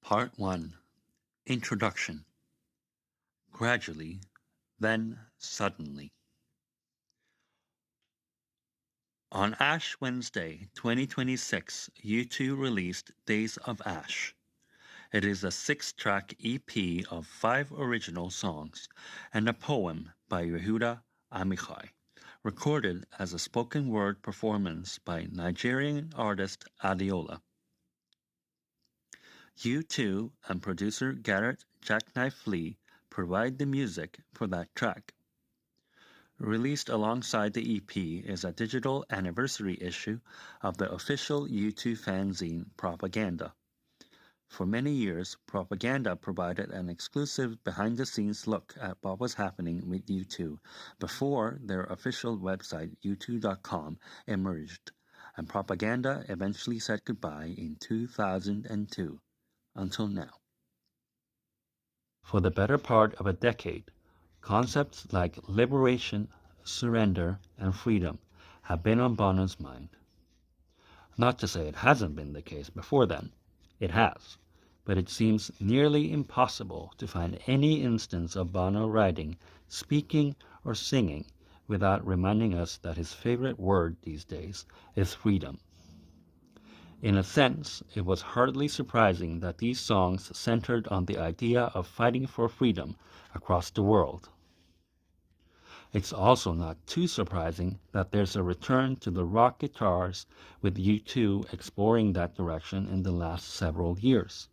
Part 1. Introduction. Gradually, then suddenly. On Ash Wednesday, 2026, U2 released Days of Ash. It is a 6-track EP of 5 original songs and a poem by Yehuda Amichai, recorded as a spoken word performance by Nigerian artist Adeola. U2 and producer Garrett Jackknife Lee provide the music for that track. Released alongside the EP is a digital anniversary issue of the official U2 fanzine Propaganda. For many years, Propaganda provided an exclusive behind-the-scenes look at what was happening with U2 before their official website u2.com emerged, and Propaganda eventually said goodbye in 2002. Until now. For the better part of a decade, concepts like liberation, surrender, and freedom have been on Bono's mind. Not to say it hasn't been the case before then. It has. But it seems nearly impossible to find any instance of Bono writing, speaking, or singing without reminding us that his favorite word these days is freedom. In a sense, it was hardly surprising that these songs centered on the idea of fighting for freedom across the world. It's also not too surprising that there's a return to the rock guitars, with U2 exploring that direction in the last several years.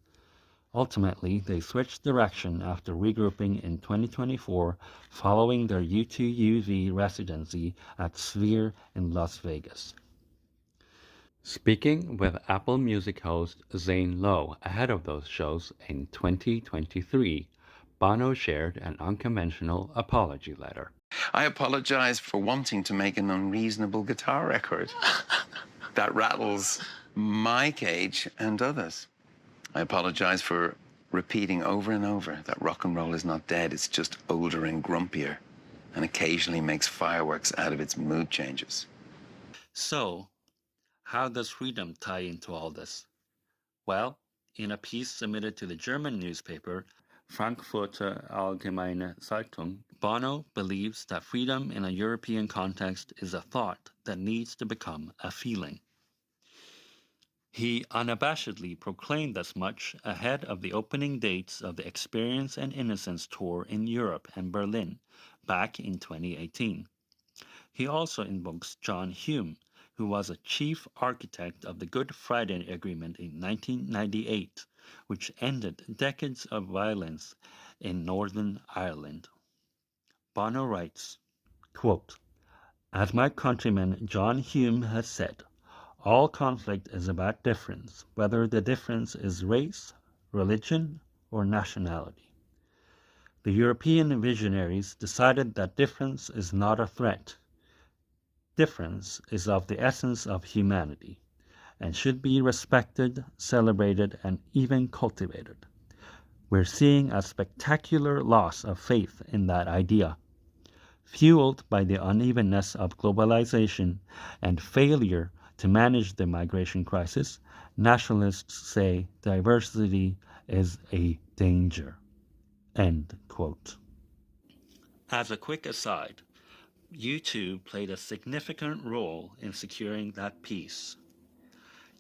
Ultimately, they switched direction after regrouping in 2024 following their U2UV residency at Sphere in Las Vegas. Speaking with Apple Music host Zane Lowe ahead of those shows in 2023, Bono shared an unconventional apology letter. I apologize for wanting to make an unreasonable guitar record that rattles my cage and others. I apologize for repeating over and over that rock and roll is not dead, it's just older and grumpier, and occasionally makes fireworks out of its mood changes. So, how does freedom tie into all this? Well, in a piece submitted to the German newspaper Frankfurter Allgemeine Zeitung, Bono believes that freedom in a European context is a thought that needs to become a feeling. He unabashedly proclaimed as much ahead of the opening dates of the Experience and Innocence tour in Europe and Berlin back in 2018. He also invokes John Hume, who was a chief architect of the Good Friday Agreement in 1998, which ended decades of violence in Northern Ireland. Bono writes, quote, "As my countryman John Hume has said, all conflict is about difference, whether the difference is race, religion, or nationality. The European visionaries decided that difference is not a threat. Difference is of the essence of humanity, and should be respected, celebrated, and even cultivated. We're seeing a spectacular loss of faith in that idea. Fueled by the unevenness of globalization and failure to manage the migration crisis, nationalists say diversity is a danger." End quote. As a quick aside, U2 played a significant role in securing that peace.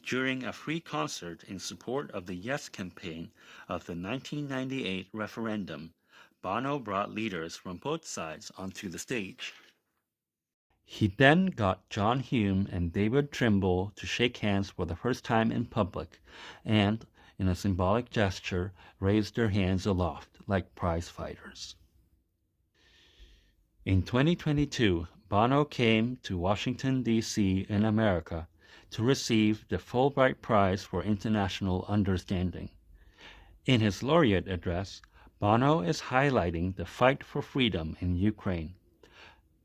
During a free concert in support of the Yes campaign of the 1998 referendum, Bono brought leaders from both sides onto the stage. He then got John Hume and David Trimble to shake hands for the first time in public and, in a symbolic gesture, raised their hands aloft like prize fighters. In 2022, Bono came to Washington, D.C. in America to receive the Fulbright Prize for International Understanding. In his laureate address, Bono is highlighting the fight for freedom in Ukraine.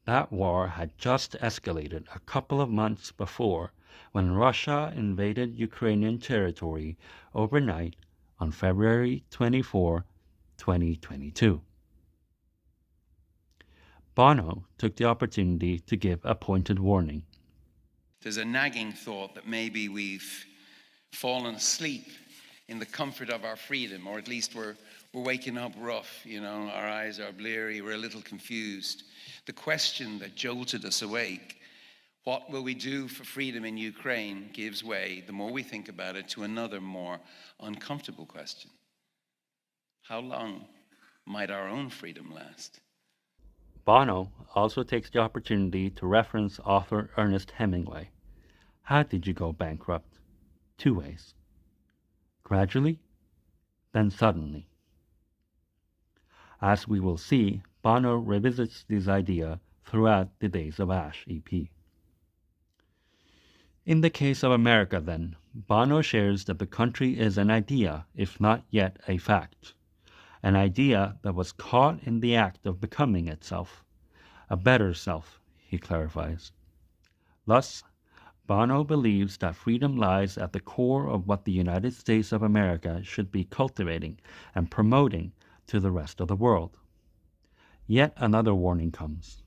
That war had just escalated a couple of months before when Russia invaded Ukrainian territory overnight on February 24, 2022. Bono took the opportunity to give a pointed warning. There's a nagging thought that maybe we've fallen asleep in the comfort of our freedom, or at least we're waking up rough, you know, our eyes are bleary, we're a little confused. The question that jolted us awake, what will we do for freedom in Ukraine, gives way, the more we think about it, to another more uncomfortable question. How long might our own freedom last? Bono also takes the opportunity to reference author Ernest Hemingway. How did you go bankrupt? 2 ways. Gradually, then suddenly. As we will see, Bono revisits this idea throughout the Days of Ash EP. In the case of America, then, Bono shares that the country is an idea, if not yet a fact. An idea that was caught in the act of becoming itself. A better self, he clarifies. Thus, Bono believes that freedom lies at the core of what the United States of America should be cultivating and promoting to the rest of the world. Yet another warning comes.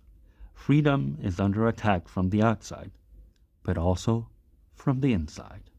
Freedom is under attack from the outside, but also from the inside.